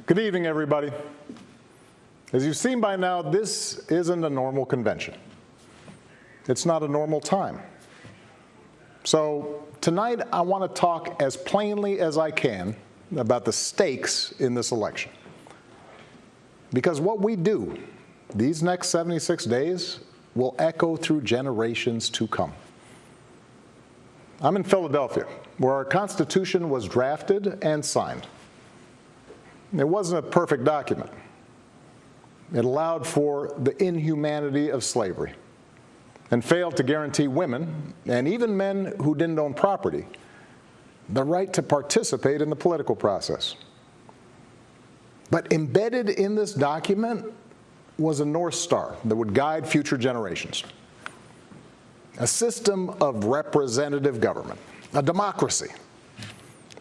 Good evening, everybody. As you've seen by now, this isn't a normal convention. It's not a normal time. So tonight, I want to talk as plainly as I can about the stakes in this election. Because what we do these next 76 days will echo through generations to come. I'm in Philadelphia, where our Constitution was drafted and signed. It wasn't a perfect document. It allowed for the inhumanity of slavery and failed to guarantee women, and even men who didn't own property, the right to participate in the political process. But embedded in this document was a North Star that would guide future generations. A system of representative government, a democracy,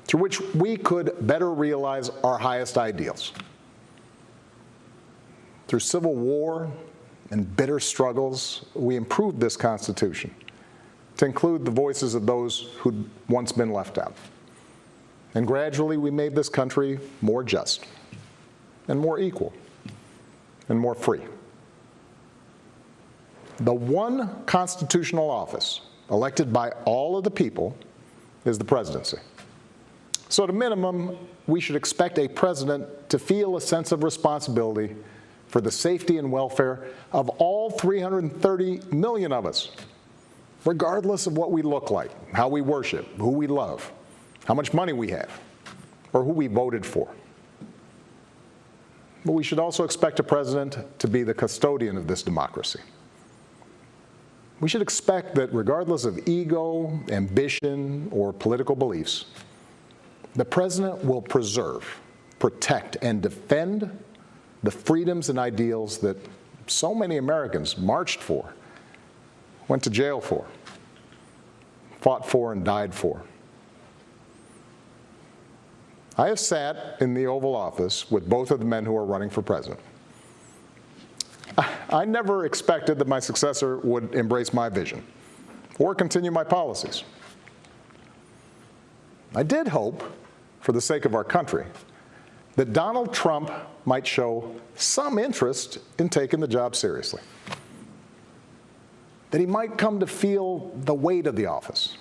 through which we could better realize our highest ideals. Through civil war and bitter struggles, we improved this Constitution to include the voices of those who'd once been left out. And gradually, we made this country more just and more equal and more free. The one constitutional office elected by all of the people is the presidency. So at a minimum, we should expect a president to feel a sense of responsibility for the safety and welfare of all 330 million of us, regardless of what we look like, how we worship, who we love, how much money we have, or who we voted for. But we should also expect a president to be the custodian of this democracy. We should expect that regardless of ego, ambition, or political beliefs, the president will preserve, protect, and defend the freedoms and ideals that so many Americans marched for, went to jail for, fought for, and died for. I have sat in the Oval Office with both of the men who are running for president. I never expected that my successor would embrace my vision or continue my policies. I did hope, for the sake of our country, that Donald Trump might show some interest in taking the job seriously. That he might come to feel the weight of the office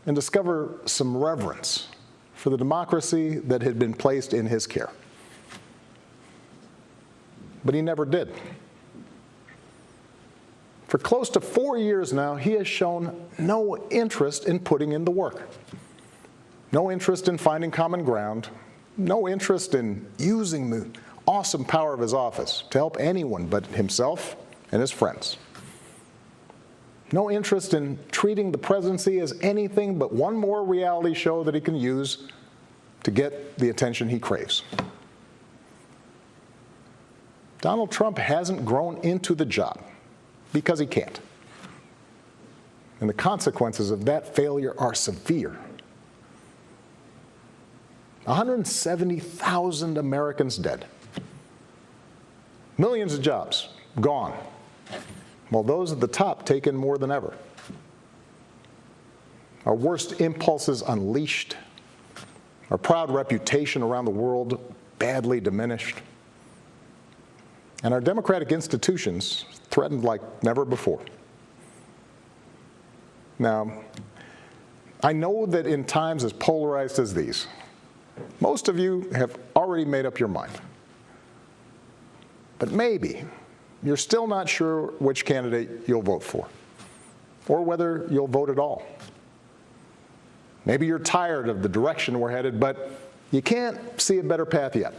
and discover some reverence for the democracy that had been placed in his care. But he never did. For close to 4 years now, he has shown no interest in putting in the work. No interest in finding common ground. No interest in using the awesome power of his office to help anyone but himself and his friends. No interest in treating the presidency as anything but one more reality show that he can use to get the attention he craves. Donald Trump hasn't grown into the job because he can't. And the consequences of that failure are severe. 170,000 Americans dead. Millions of jobs gone, while those at the top take in more than ever. Our worst impulses unleashed. Our proud reputation around the world badly diminished. And our democratic institutions threatened like never before. Now, I know that in times as polarized as these, most of you have already made up your mind. But maybe you're still not sure which candidate you'll vote for, or whether you'll vote at all. Maybe you're tired of the direction we're headed, but you can't see a better path yet.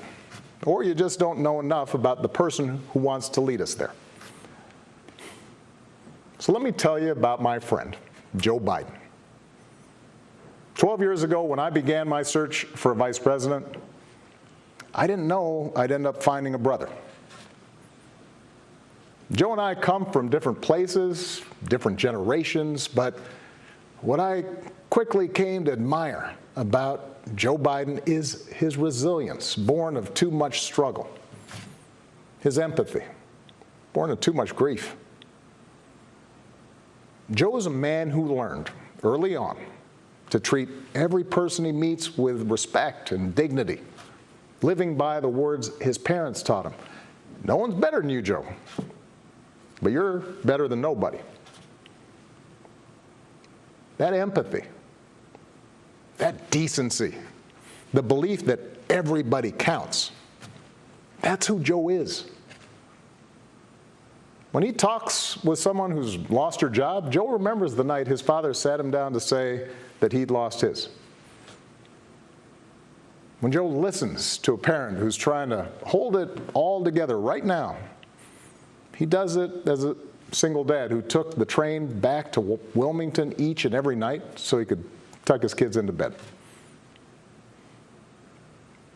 Or you just don't know enough about the person who wants to lead us there. So let me tell you about my friend, Joe Biden. 12 years ago, when I began my search for a vice president, I didn't know I'd end up finding a brother. Joe and I come from different places, different generations, but what I quickly came to admire about Joe Biden is his resilience, born of too much struggle, his empathy, born of too much grief. Joe is a man who learned early on to treat every person he meets with respect and dignity, living by the words his parents taught him. No one's better than you, Joe, but you're better than nobody. That empathy, that decency, the belief that everybody counts, that's who Joe is. When he talks with someone who's lost her job, Joe remembers the night his father sat him down to say that he'd lost his. When Joe listens to a parent who's trying to hold it all together right now, he does it as a single dad who took the train back to Wilmington each and every night so he could tuck his kids into bed.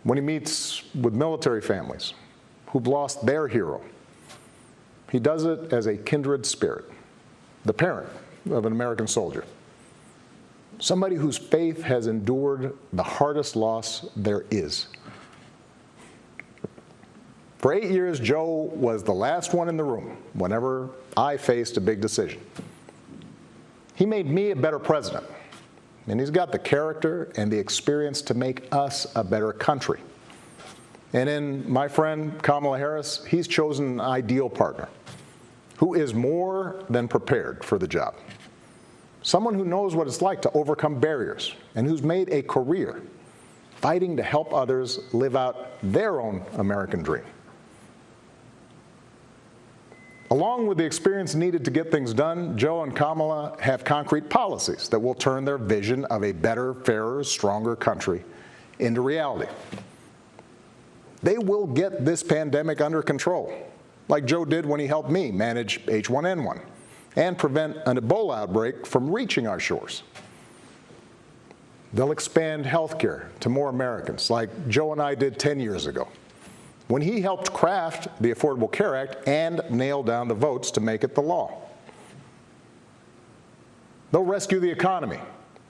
When he meets with military families who've lost their hero, he does it as a kindred spirit, the parent of an American soldier, somebody whose faith has endured the hardest loss there is. For 8 years, Joe was the last one in the room whenever I faced a big decision. He made me a better president, and he's got the character and the experience to make us a better country. And in my friend Kamala Harris, he's chosen an ideal partner who is more than prepared for the job. Someone who knows what it's like to overcome barriers and who's made a career fighting to help others live out their own American dream. Along with the experience needed to get things done, Joe and Kamala have concrete policies that will turn their vision of a better, fairer, stronger country into reality. They will get this pandemic under control, like Joe did when he helped me manage H1N1 and prevent an Ebola outbreak from reaching our shores. They'll expand health care to more Americans, like Joe and I did 10 years ago, when he helped craft the Affordable Care Act and nail down the votes to make it the law. They'll rescue the economy,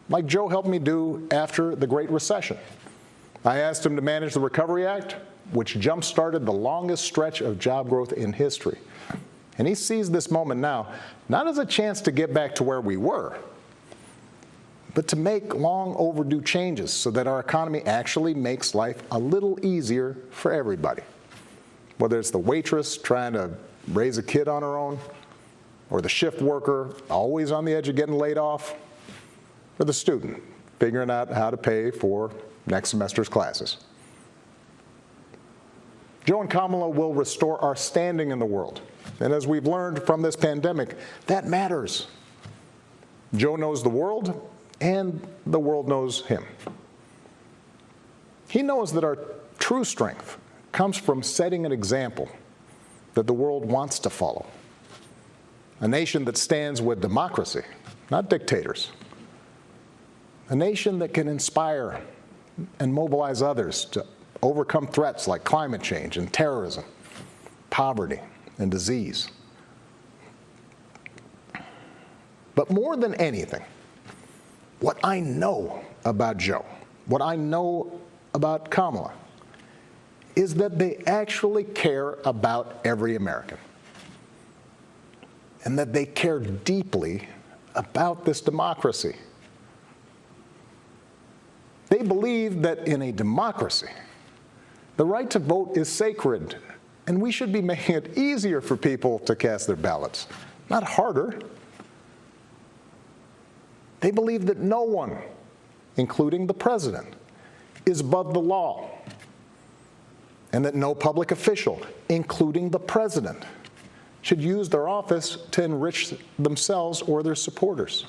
like Joe helped me do after the Great Recession. I asked him to manage the Recovery Act, which jump-started the longest stretch of job growth in history. And he sees this moment now, not as a chance to get back to where we were, but to make long overdue changes so that our economy actually makes life a little easier for everybody. Whether it's the waitress trying to raise a kid on her own, or the shift worker always on the edge of getting laid off, or the student figuring out how to pay for next semester's classes. Joe and Kamala will restore our standing in the world. And as we've learned from this pandemic, that matters. Joe knows the world, and the world knows him. He knows that our true strength comes from setting an example that the world wants to follow. A nation that stands with democracy, not dictators. A nation that can inspire and mobilize others to overcome threats like climate change and terrorism, poverty and disease. But more than anything, what I know about Joe, what I know about Kamala, is that they actually care about every American, and that they care deeply about this democracy. They believe that in a democracy, the right to vote is sacred, and we should be making it easier for people to cast their ballots, not harder. They believe that no one, including the president, is above the law, and that no public official, including the president, should use their office to enrich themselves or their supporters.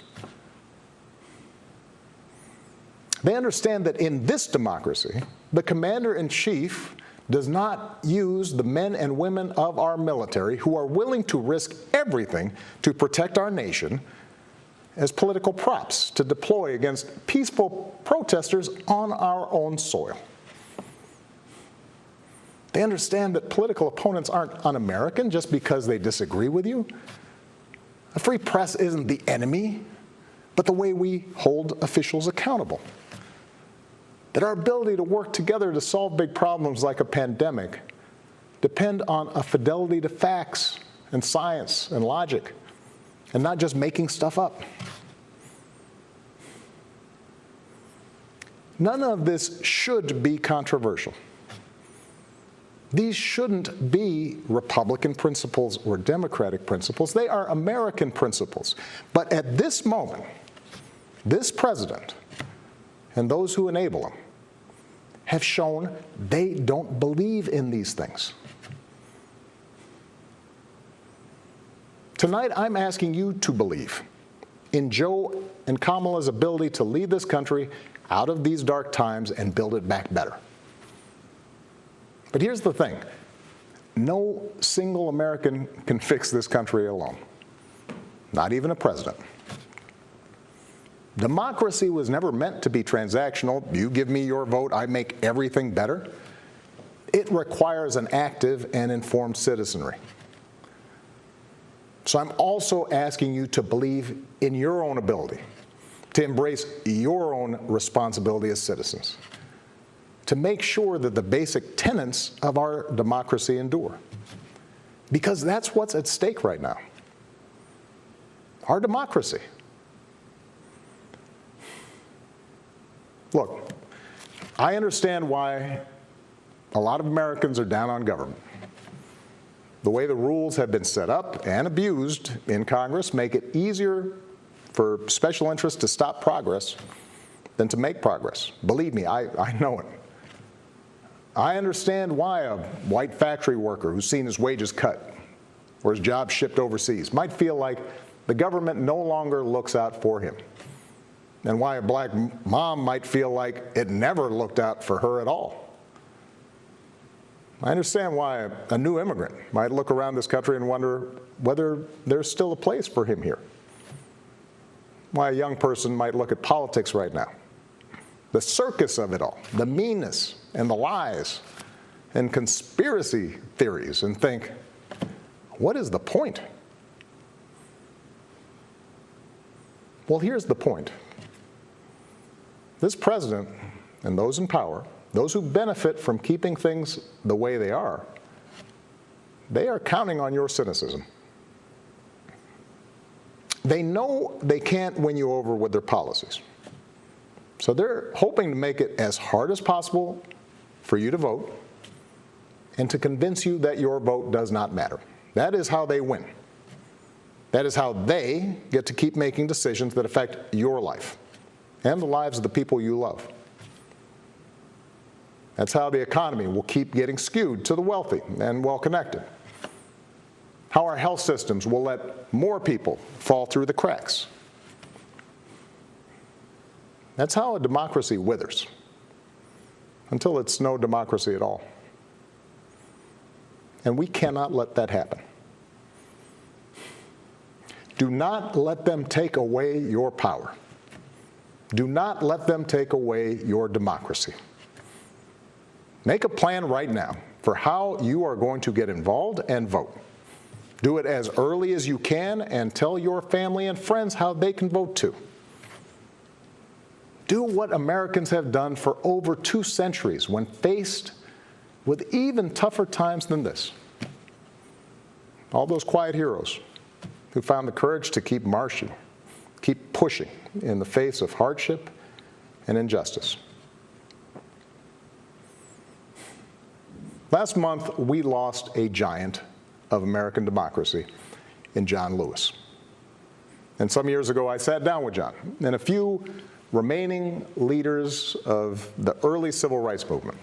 They understand that in this democracy, the commander-in-chief does not use the men and women of our military who are willing to risk everything to protect our nation as political props to deploy against peaceful protesters on our own soil. They understand that political opponents aren't un-American just because they disagree with you. A free press isn't the enemy, but the way we hold officials accountable. That our ability to work together to solve big problems like a pandemic depend on a fidelity to facts and science and logic, and not just making stuff up. None of this should be controversial. These shouldn't be Republican principles or Democratic principles. They are American principles. But at this moment, this president and those who enable him have shown they don't believe in these things. Tonight, I'm asking you to believe in Joe and Kamala's ability to lead this country out of these dark times and build it back better. But here's the thing. No single American can fix this country alone. Not even a president. Democracy was never meant to be transactional. You give me your vote, I make everything better. It requires an active and informed citizenry. So I'm also asking you to believe in your own ability, to embrace your own responsibility as citizens, to make sure that the basic tenets of our democracy endure. Because that's what's at stake right now. Our democracy. Look, I understand why a lot of Americans are down on government. The way the rules have been set up and abused in Congress make it easier for special interests to stop progress than to make progress. Believe me, I know it. I understand why a white factory worker who's seen his wages cut or his job shipped overseas might feel like the government no longer looks out for him, and why a black mom might feel like it never looked out for her at all. I understand why a new immigrant might look around this country and wonder whether there's still a place for him here. Why a young person might look at politics right now, the circus of it all, the meanness and the lies and conspiracy theories, and think, what is the point? Well, here's the point. This president and those in power, those who benefit from keeping things the way they are counting on your cynicism. They know they can't win you over with their policies. So they're hoping to make it as hard as possible for you to vote and to convince you that your vote does not matter. That is how they win. That is how they get to keep making decisions that affect your life and the lives of the people you love. That's how the economy will keep getting skewed to the wealthy and well-connected. How our health systems will let more people fall through the cracks. That's how a democracy withers, until it's no democracy at all. And we cannot let that happen. Do not let them take away your power. Do not let them take away your democracy. Make a plan right now for how you are going to get involved and vote. Do it as early as you can and tell your family and friends how they can vote too. Do what Americans have done for over 2 centuries when faced with even tougher times than this. All those quiet heroes who found the courage to keep marching, keep pushing in the face of hardship and injustice. Last month, we lost a giant of American democracy in John Lewis. And some years ago, I sat down with John and a few remaining leaders of the early civil rights movement.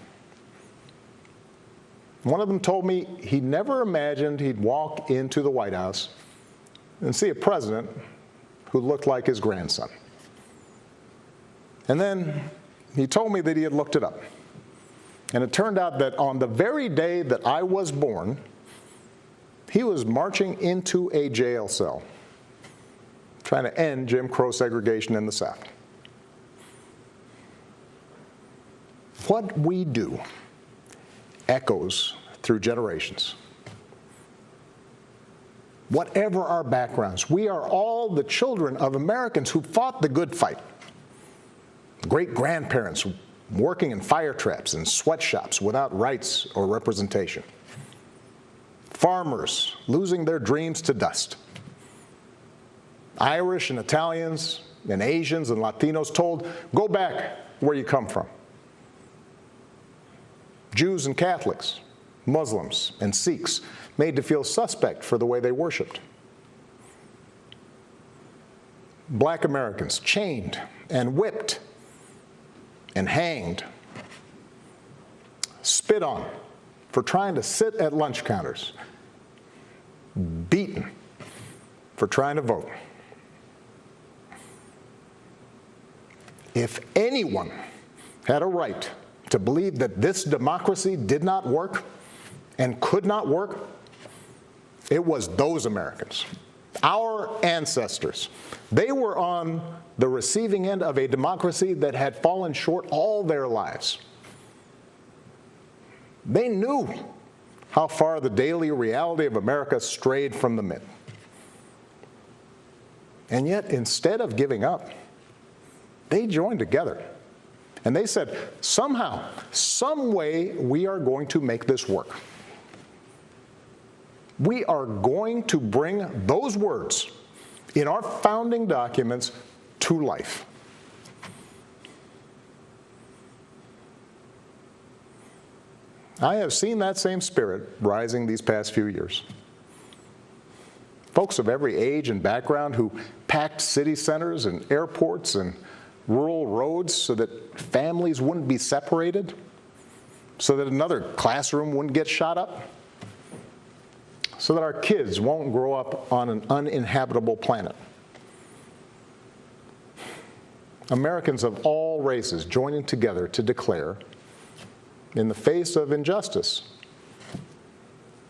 One of them told me he never imagined he'd walk into the White House and see a president who looked like his grandson. And then he told me that he had looked it up. And it turned out that on the very day that I was born, he was marching into a jail cell, trying to end Jim Crow segregation in the South. What we do echoes through generations. Whatever our backgrounds, we are all the children of Americans who fought the good fight. Great-grandparents working in fire traps and sweatshops without rights or representation. Farmers losing their dreams to dust. Irish and Italians and Asians and Latinos told, go back where you come from. Jews and Catholics Muslims, and Sikhs made to feel suspect for the way they worshiped. Black Americans chained and whipped and hanged, spit on for trying to sit at lunch counters, beaten for trying to vote. If anyone had a right to believe that this democracy did not work and could not work, it was those Americans, our ancestors. They were on the receiving end of a democracy that had fallen short all their lives. They knew how far the daily reality of America strayed from the myth. And yet, instead of giving up, they joined together. And they said, somehow, some way, we are going to make this work. We are going to bring those words in our founding documents to life. I have seen that same spirit rising these past few years. Folks of every age and background who packed city centers and airports and rural roads so that families wouldn't be separated, so that another classroom wouldn't get shot up, so that our kids won't grow up on an uninhabitable planet. Americans of all races joining together to declare, in the face of injustice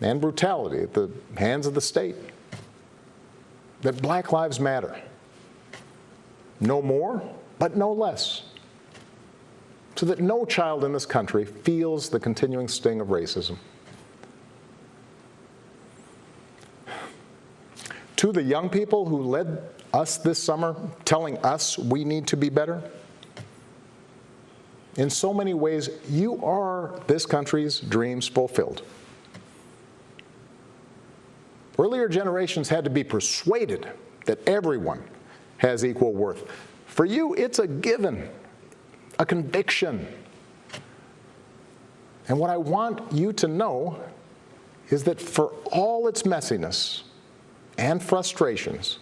and brutality at the hands of the state, that Black lives matter. No more, but no less. So that no child in this country feels the continuing sting of racism. To the young people who led us this summer, telling us we need to be better, in so many ways, you are this country's dreams fulfilled. Earlier generations had to be persuaded that everyone has equal worth. For you, it's a given, a conviction. And what I want you to know is that for all its messiness and frustrations,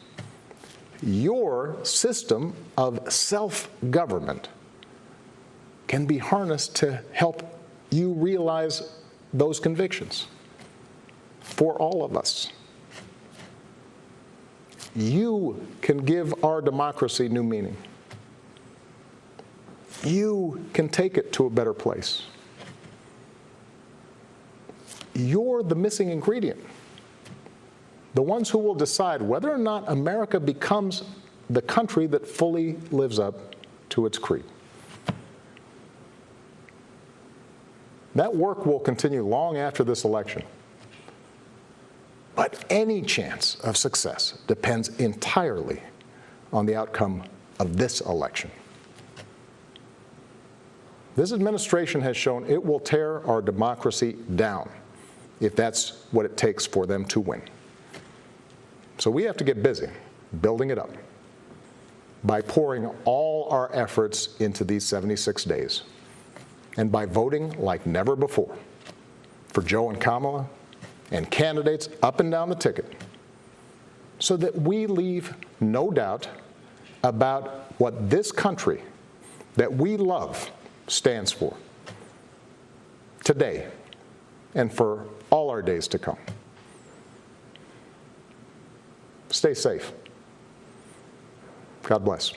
your system of self-government can be harnessed to help you realize those convictions for all of us. You can give our democracy new meaning. You can take it to a better place. You're the missing ingredient. The ones who will decide whether or not America becomes the country that fully lives up to its creed. That work will continue long after this election. But any chance of success depends entirely on the outcome of this election. This administration has shown it will tear our democracy down if that's what it takes for them to win. So we have to get busy building it up by pouring all our efforts into these 76 days and by voting like never before for Joe and Kamala and candidates up and down the ticket so that we leave no doubt about what this country that we love stands for today and for all our days to come. Stay safe. God bless.